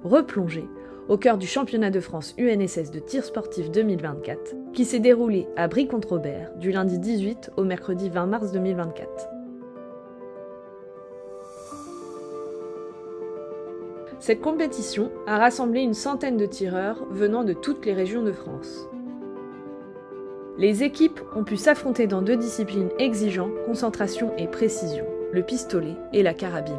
replonger au cœur du championnat de France UNSS de tir sportif 2024 qui s'est déroulé à Brie-Comte-Robert du lundi 18 au mercredi 20 mars 2024. Cette compétition a rassemblé une centaine de tireurs venant de toutes les régions de France. Les équipes ont pu s'affronter dans 2 disciplines exigeantes, concentration et précision, le pistolet et la carabine.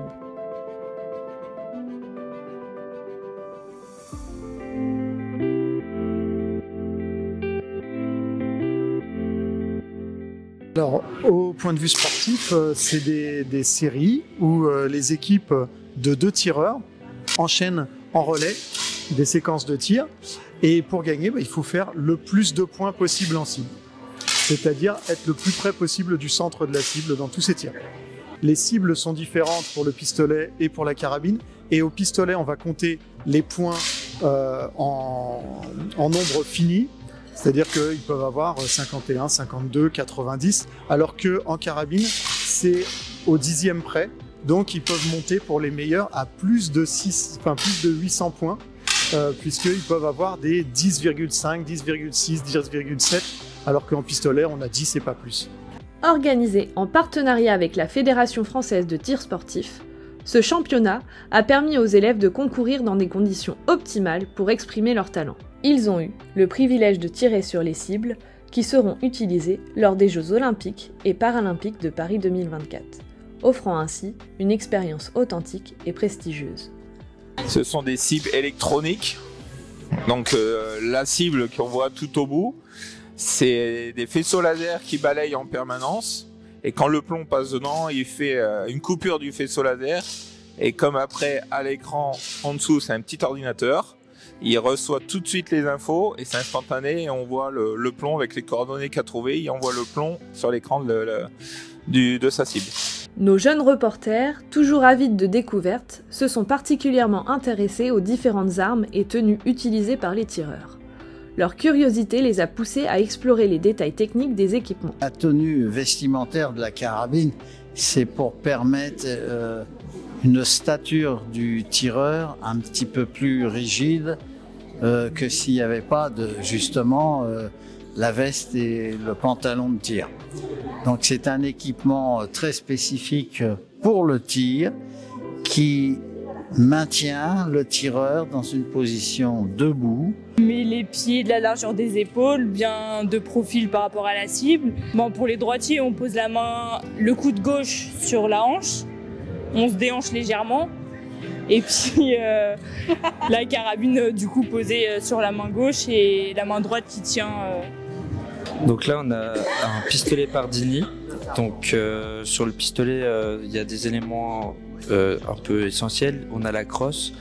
Alors, au point de vue sportif, c'est des séries où les équipes de 2 tireurs enchaînent en relais des séquences de tir. Et pour gagner, il faut faire le plus de points possible en cible. C'est-à-dire être le plus près possible du centre de la cible dans tous ces tirs. Les cibles sont différentes pour le pistolet et pour la carabine. Et au pistolet, on va compter les points en nombre fini. C'est-à-dire qu'ils peuvent avoir 51, 52, 90, alors qu'en carabine, c'est au 10e près. Donc, ils peuvent monter pour les meilleurs à plus de 800 points, puisqu'ils peuvent avoir des 10,5, 10,6, 10,7, alors qu'en pistolet, on a 10 et pas plus. Organisé en partenariat avec la Fédération française de tir sportif, ce championnat a permis aux élèves de concourir dans des conditions optimales pour exprimer leur talent. Ils ont eu le privilège de tirer sur les cibles qui seront utilisées lors des Jeux olympiques et paralympiques de Paris 2024, offrant ainsi une expérience authentique et prestigieuse. Ce sont des cibles électroniques, donc la cible qu'on voit tout au bout, c'est des faisceaux laser qui balayent en permanence. Et quand le plomb passe dedans, il fait une coupure du faisceau laser. Et comme après, à l'écran, en dessous, c'est un petit ordinateur. Il reçoit tout de suite les infos et c'est instantané. Et on voit le plomb avec les coordonnées qu'a trouvé. Il envoie le plomb sur l'écran de sa cible. Nos jeunes reporters, toujours avides de découvertes, se sont particulièrement intéressés aux différentes armes et tenues utilisées par les tireurs. Leur curiosité les a poussés à explorer les détails techniques des équipements. La tenue vestimentaire de la carabine, c'est pour permettre une stature du tireur un petit peu plus rigide que s'il n'y avait pas justement la veste et le pantalon de tir. Donc c'est un équipement très spécifique pour le tir qui maintient le tireur dans une position debout. Met les pieds de la largeur des épaules, bien de profil par rapport à la cible. Bon, pour les droitiers, on pose la main, le coude gauche sur la hanche, on se déhanche légèrement. Et puis la carabine du coup posée sur la main gauche et la main droite qui tient. Donc là on a un pistolet Pardini. Donc sur le pistolet il y a des éléments un peu essentiels. On a la crosse,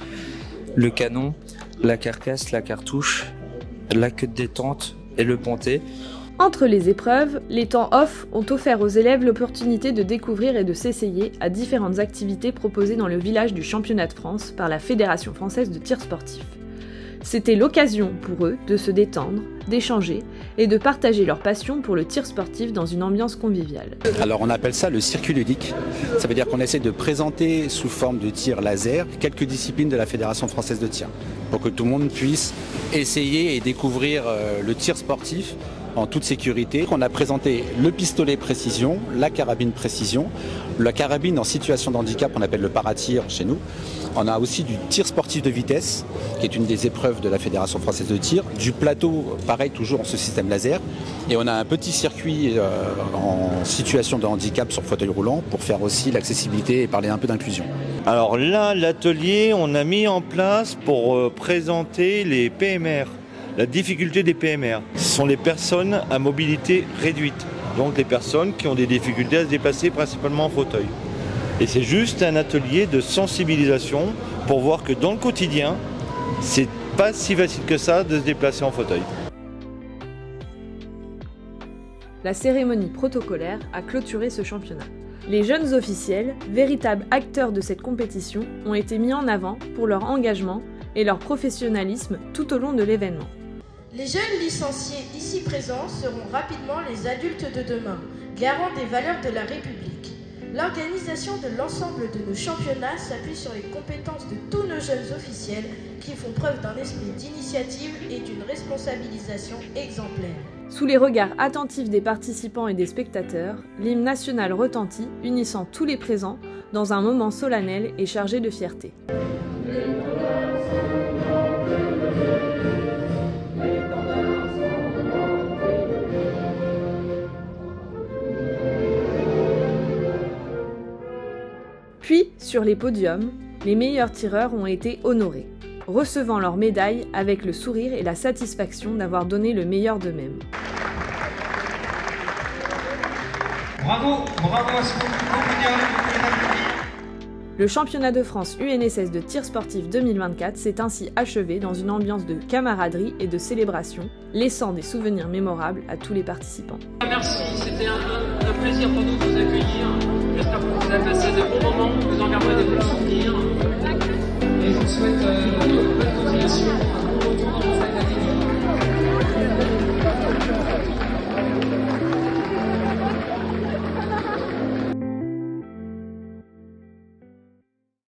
le canon, la carcasse, la cartouche, la queue de détente et le pontet. Entre les épreuves, les temps off ont offert aux élèves l'opportunité de découvrir et de s'essayer à différentes activités proposées dans le village du championnat de France par la Fédération française de tir sportif. C'était l'occasion pour eux de se détendre, d'échanger et de partager leur passion pour le tir sportif dans une ambiance conviviale. Alors on appelle ça le circuit ludique. Ça veut dire qu'on essaie de présenter sous forme de tir laser quelques disciplines de la Fédération française de tir pour que tout le monde puisse essayer et découvrir le tir sportif en toute sécurité. On a présenté le pistolet précision, la carabine précision, la carabine en situation de handicap, on appelle le paratir chez nous. On a aussi du tir sportif de vitesse, qui est une des épreuves de la Fédération française de tir, du plateau, pareil, toujours en ce système laser. Et on a un petit circuit en situation de handicap sur fauteuil roulant pour faire aussi l'accessibilité et parler un peu d'inclusion. Alors là, l'atelier, on a mis en place pour présenter les PMR. La difficulté des PMR, ce sont les personnes à mobilité réduite, donc les personnes qui ont des difficultés à se déplacer principalement en fauteuil. Et c'est juste un atelier de sensibilisation pour voir que dans le quotidien, c'est pas si facile que ça de se déplacer en fauteuil. La cérémonie protocolaire a clôturé ce championnat. Les jeunes officiels, véritables acteurs de cette compétition, ont été mis en avant pour leur engagement et leur professionnalisme tout au long de l'événement. Les jeunes licenciés ici présents seront rapidement les adultes de demain, garants des valeurs de la République. L'organisation de l'ensemble de nos championnats s'appuie sur les compétences de tous nos jeunes officiels qui font preuve d'un esprit d'initiative et d'une responsabilisation exemplaire. Sous les regards attentifs des participants et des spectateurs, l'hymne national retentit, unissant tous les présents dans un moment solennel et chargé de fierté. Puis, sur les podiums, les meilleurs tireurs ont été honorés, recevant leur médaille avec le sourire et la satisfaction d'avoir donné le meilleur d'eux-mêmes. Bravo à ce podium. Le championnat de France UNSS de tir sportif 2024 s'est ainsi achevé dans une ambiance de camaraderie et de célébration, laissant des souvenirs mémorables à tous les participants. Merci, c'était un plaisir pour nous de vous accueillir. J'espère que vous avez passé de bons moments, que vous en garderez des bons souvenirs. Et je vous souhaite